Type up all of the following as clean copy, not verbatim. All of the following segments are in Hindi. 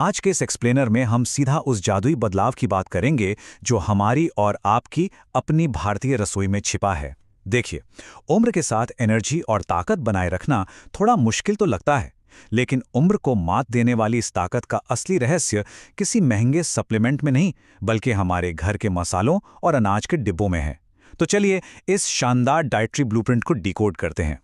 आज के इस एक्सप्लेनर में हम सीधा उस जादुई बदलाव की बात करेंगे जो हमारी और आपकी अपनी भारतीय रसोई में छिपा है। देखिए, उम्र के साथ एनर्जी और ताकत बनाए रखना थोड़ा मुश्किल तो लगता है, लेकिन उम्र को मात देने वाली इस ताकत का असली रहस्य किसी महंगे सप्लीमेंट में नहीं, बल्कि हमारे घर के मसालों और अनाज के डिब्बों में है। तो चलिए इस शानदार डाइटरी ब्लूप्रिंट को डिकोड करते हैं।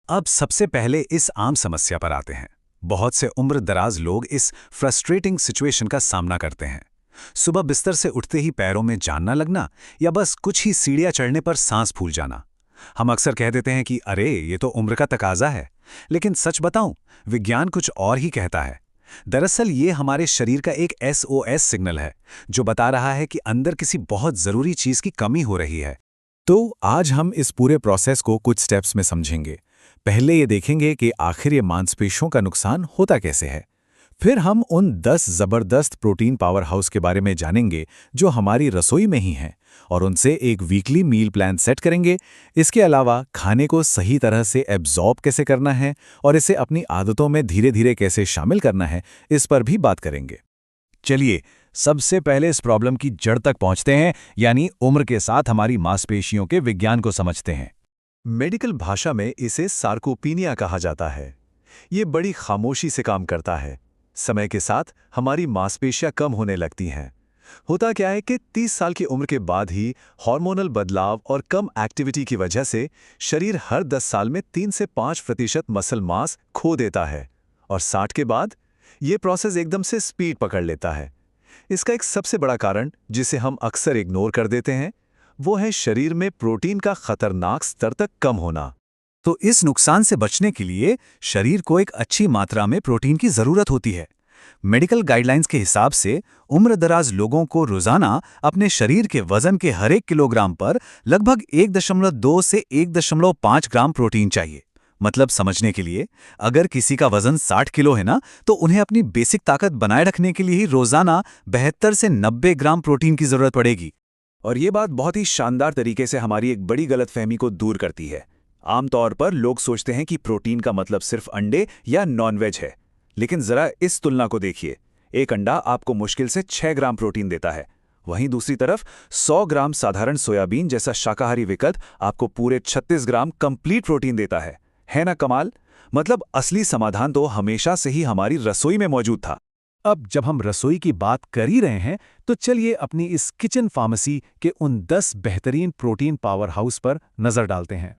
अब सबसे पहले इस आम समस्या पर आते हैं। बहुत से उम्र दराज लोग इस फ्रस्ट्रेटिंग सिचुएशन का सामना करते हैं। सुबह बिस्तर से उठते ही पैरों में जान ना लगना, या बस कुछ ही सीढ़ियां चढ़ने पर सांस फूल जाना। हम अक्सर कह देते हैं कि अरे ये तो उम्र का तकाजा है, लेकिन सच बताऊं, विज्ञान कुछ और ही कहता है। दरअसल ये हमारे शरीर का एक SOS सिग्नल है, जो बता रहा है कि अंदर किसी बहुत जरूरी चीज की कमी हो रही है। तो आज हम इस पूरे प्रोसेस को कुछ स्टेप्स में समझेंगे। पहले ये देखेंगे कि आखिर ये मांसपेशियों का नुकसान होता कैसे है। फिर हम उन 10 जबरदस्त प्रोटीन पावर हाउस के बारे में जानेंगे जो हमारी रसोई में ही हैं, और उनसे एक वीकली मील प्लान सेट करेंगे। इसके अलावा खाने को सही तरह से एब्जॉर्ब कैसे करना है और इसे अपनी आदतों में धीरे धीरे कैसे शामिल करना है, इस पर भी बात करेंगे। चलिए सबसे पहले इस प्रॉब्लम की जड़ तक पहुंचते हैं, यानी उम्र के साथ हमारी मांसपेशियों के विज्ञान को समझते हैं। मेडिकल भाषा में इसे सार्कोपीनिया कहा जाता है। ये बड़ी खामोशी से काम करता है। समय के साथ हमारी मांसपेशियां कम होने लगती हैं। होता क्या है कि 30 साल की उम्र के बाद ही हार्मोनल बदलाव और कम एक्टिविटी की वजह से शरीर हर 10 साल में 3 से 5% मसल मास खो देता है, और 60 के बाद ये प्रोसेस एकदम से स्पीड पकड़ लेता है। इसका एक सबसे बड़ा कारण, जिसे हम अक्सर इग्नोर कर देते हैं, वो है शरीर में प्रोटीन का खतरनाक स्तर तक कम होना। तो इस नुकसान से बचने के लिए शरीर को एक अच्छी मात्रा में प्रोटीन की जरूरत होती है। मेडिकल गाइडलाइंस के हिसाब से उम्रदराज लोगों को रोजाना अपने शरीर के वजन के हर 1 किलोग्राम पर लगभग 1.2 से 1.5 ग्राम प्रोटीन चाहिए। मतलब समझने के लिए, अगर किसी का वजन 60 किलो है ना, तो उन्हें अपनी बेसिक ताकत बनाए रखने के लिए ही रोजाना 72 से 90 ग्राम प्रोटीन की जरूरत पड़ेगी। और ये बात बहुत ही शानदार तरीके से हमारी एक बड़ी गलतफहमी को दूर करती है। आमतौर पर लोग सोचते हैं कि प्रोटीन का मतलब सिर्फ अंडे या नॉनवेज है, लेकिन जरा इस तुलना को देखिए। एक अंडा आपको मुश्किल से 6 ग्राम प्रोटीन देता है, वहीं दूसरी तरफ 100 ग्राम साधारण सोयाबीन जैसा शाकाहारी विकल्प आपको पूरे 36 ग्राम कंप्लीट प्रोटीन देता है ना कमाल? मतलब असली समाधान तो हमेशा से ही हमारी रसोई में मौजूद था। अब जब हम रसोई की बात कर ही रहे हैं, तो चलिए अपनी इस किचन फार्मेसी के उन 10 बेहतरीन प्रोटीन पावर हाउस पर नजर डालते हैं।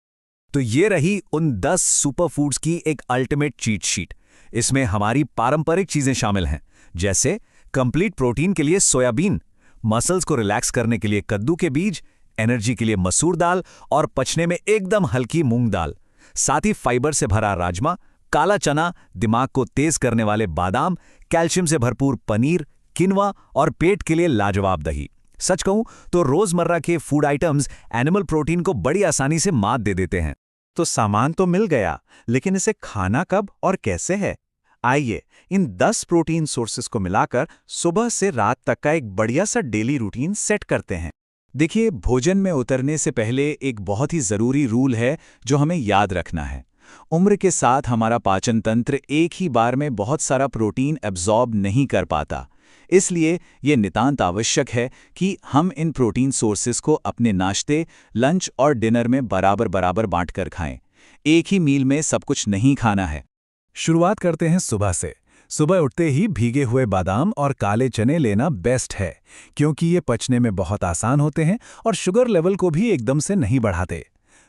तो ये रही उन 10 सुपर फूड्स की एक अल्टीमेट चीट शीट। इसमें हमारी पारंपरिक चीजें शामिल हैं, जैसे कंप्लीट प्रोटीन के लिए सोयाबीन, मसल्स को रिलैक्स करने के लिए कद्दू के बीज, एनर्जी के लिए मसूर दाल और पचने में एकदम हल्की मूंग दाल। साथ ही फाइबर से भरा राजमा, काला चना, दिमाग को तेज करने वाले बादाम, कैल्शियम से भरपूर पनीर, किनवा और पेट के लिए लाजवाब दही। सच कहूं तो रोजमर्रा के फूड आइटम्स एनिमल प्रोटीन को बड़ी आसानी से मात दे देते हैं। तो सामान तो मिल गया, लेकिन इसे खाना कब और कैसे है? आइए इन 10 प्रोटीन सोर्सेस को मिलाकर सुबह से रात तक का एक बढ़िया सा डेली रूटीन सेट करते हैं। देखिए, भोजन में उतरने से पहले एक बहुत ही जरूरी रूल है जो हमें याद रखना है। उम्र के साथ हमारा पाचन तंत्र एक ही बार में बहुत सारा प्रोटीन एब्जॉर्ब नहीं कर पाता। इसलिए ये नितांत आवश्यक है कि हम इन प्रोटीन सोर्सेस को अपने नाश्ते, लंच और डिनर में बराबर बराबर बांटकर खाएं। एक ही मील में सब कुछ नहीं खाना है। शुरुआत करते हैं सुबह से। सुबह उठते ही भीगे हुए बादाम और काले चने लेना बेस्ट है, क्योंकि ये पचने में बहुत आसान होते हैं और शुगर लेवल को भी एकदम से नहीं बढ़ाते।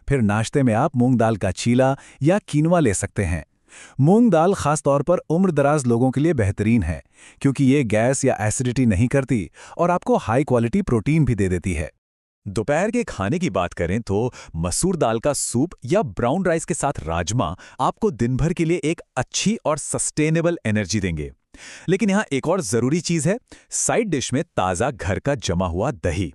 फिर नाश्ते में आप मूंग दाल का चीला या कीनवा ले सकते हैं। मूंग दाल खास तौर पर उम्रदराज लोगों के लिए बेहतरीन है, क्योंकि ये गैस या एसिडिटी नहीं करती और आपको हाई क्वालिटी प्रोटीन भी दे देती है। दोपहर के खाने की बात करें तो मसूर दाल का सूप या ब्राउन राइस के साथ राजमा आपको दिन भर के लिए एक अच्छी और सस्टेनेबल एनर्जी देंगे। लेकिन यहाँ एक और जरूरी चीज है, साइड डिश में ताजा घर का जमा हुआ दही।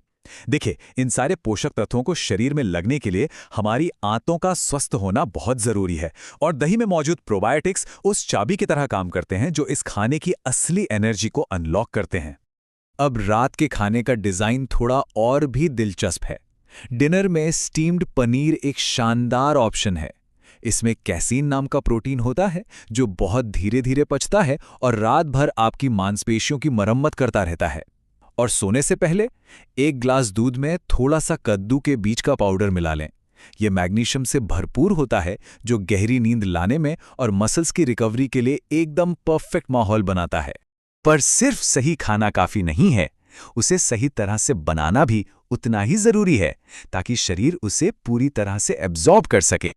देखिए, इन सारे पोषक तत्वों को शरीर में लगने के लिए हमारी आंतों का स्वस्थ होना बहुत जरूरी है, और दही में मौजूद प्रोबायोटिक्स उस चाबी की तरह काम करते हैं जो इस खाने की असली एनर्जी को अनलॉक करते हैं। अब रात के खाने का डिजाइन थोड़ा और भी दिलचस्प है। डिनर में स्टीम्ड पनीर एक शानदार ऑप्शन है। इसमें कैसीन नाम का प्रोटीन होता है जो बहुत धीरे धीरे पचता है और रात भर आपकी मांसपेशियों की मरम्मत करता रहता है। और सोने से पहले 1 ग्लास दूध में थोड़ा सा कद्दू के बीज का पाउडर मिला लें। यह मैग्नीशियम से भरपूर होता है जो गहरी नींद लाने में और मसल्स की रिकवरी के लिए एकदम परफेक्ट माहौल बनाता है। पर सिर्फ सही खाना काफी नहीं है, उसे सही तरह से बनाना भी उतना ही जरूरी है ताकि शरीर उसे पूरी तरह से एब्जॉर्ब कर सके।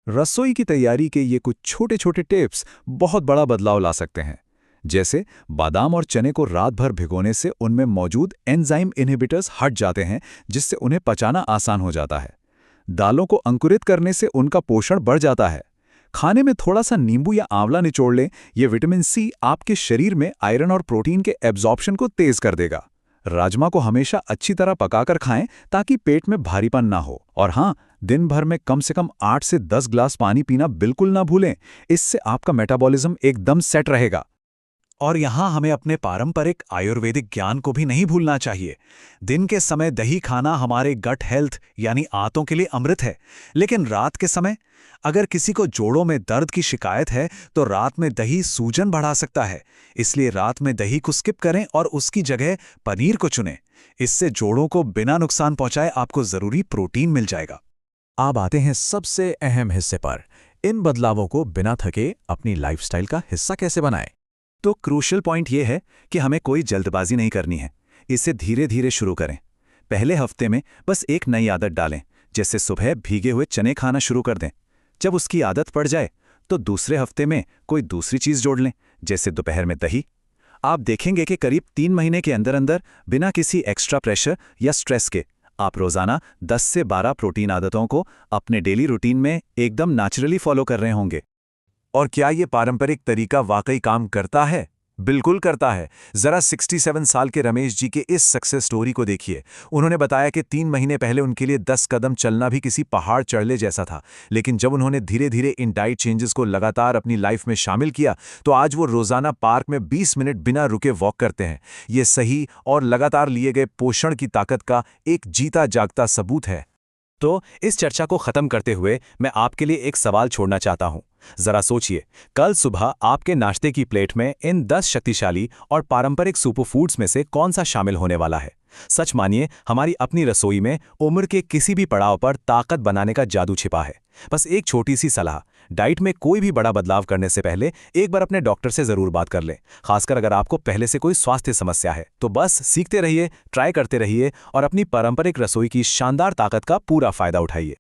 रसोई की तैयारी के ये कुछ छोटे छोटे टिप्स बहुत बड़ा बदलाव ला सकते हैं। जैसे बादाम और चने को रात भर भिगोने से उनमें मौजूद एंजाइम इनहिबिटर्स हट जाते हैं, जिससे उन्हें पचाना आसान हो जाता है। दालों को अंकुरित करने से उनका पोषण बढ़ जाता है। खाने में थोड़ा सा नींबू या आंवला निचोड़ लें, ये विटामिन सी आपके शरीर में आयरन और प्रोटीन के एब्जॉर्प्शन को तेज कर देगा। राजमा को हमेशा अच्छी तरह पकाकर खाएं ताकि पेट में भारीपन ना हो। और हाँ, दिन भर में कम से कम 8 से 10 ग्लास पानी पीना बिल्कुल ना भूलें, इससे आपका मेटाबॉलिज्म एकदम सेट रहेगा। और यहाँ हमें अपने पारंपरिक आयुर्वेदिक ज्ञान को भी नहीं भूलना चाहिए। दिन के समय दही खाना हमारे गट हेल्थ यानी आंतों के लिए अमृत है, लेकिन रात के समय अगर किसी को जोड़ों में दर्द की शिकायत है तो रात में दही सूजन बढ़ा सकता है। इसलिए रात में दही को स्किप करें और उसकी जगह पनीर को चुनें। इससे जोड़ों को बिना नुकसान पहुंचाए आपको जरूरी प्रोटीन मिल जाएगा। अब आते हैं सबसे अहम हिस्से पर, इन बदलावों को बिना थके अपनी लाइफस्टाइल का हिस्सा कैसे बनाएं। तो क्रूशियल पॉइंट यह है कि हमें कोई जल्दबाजी नहीं करनी है। इसे धीरे धीरे शुरू करें। पहले हफ्ते में बस एक नई आदत डालें, जैसे सुबह भीगे हुए चने खाना शुरू कर दें। जब उसकी आदत पड़ जाए तो दूसरे हफ्ते में कोई दूसरी चीज़ जोड़ लें, जैसे दोपहर में दही। आप देखेंगे कि करीब 3 महीने के अंदर अंदर बिना किसी एक्स्ट्रा प्रेशर या स्ट्रेस के आप रोज़ाना 10 से 12 प्रोटीन आदतों को अपने डेली रूटीन में एकदम नेचुरली फॉलो कर रहे होंगे। और क्या ये पारंपरिक तरीका वाकई काम करता है? बिल्कुल करता है। जरा 67 साल के रमेश जी के इस सक्सेस स्टोरी को देखिए। उन्होंने बताया कि 3 महीने पहले उनके लिए 10 कदम चलना भी किसी पहाड़ चढ़ने जैसा था, लेकिन जब उन्होंने धीरे धीरे इन डाइट चेंजेस को लगातार अपनी लाइफ में शामिल किया तो आज वो रोजाना पार्क में 20 मिनट बिना रुके वॉक करते हैं। ये सही और लगातार लिए गए पोषण की ताकत का एक जीता जागता सबूत है। तो इस चर्चा को खत्म करते हुए मैं आपके लिए एक सवाल छोड़ना चाहता हूं। जरा सोचिए, कल सुबह आपके नाश्ते की प्लेट में इन 10 शक्तिशाली और पारंपरिक सुपरफूड्स में से कौन सा शामिल होने वाला है? सच मानिए, हमारी अपनी रसोई में उम्र के किसी भी पड़ाव पर ताकत बनाने का जादू छिपा है। बस एक छोटी सी सलाह, डाइट में कोई भी बड़ा बदलाव करने से पहले एक बार अपने डॉक्टर से जरूर बात कर लें, खासकर अगर आपको पहले से कोई स्वास्थ्य समस्या है। तो बस सीखते रहिए, ट्राई करते रहिए और अपनी पारंपरिक रसोई की शानदार ताकत का पूरा फायदा उठाइए।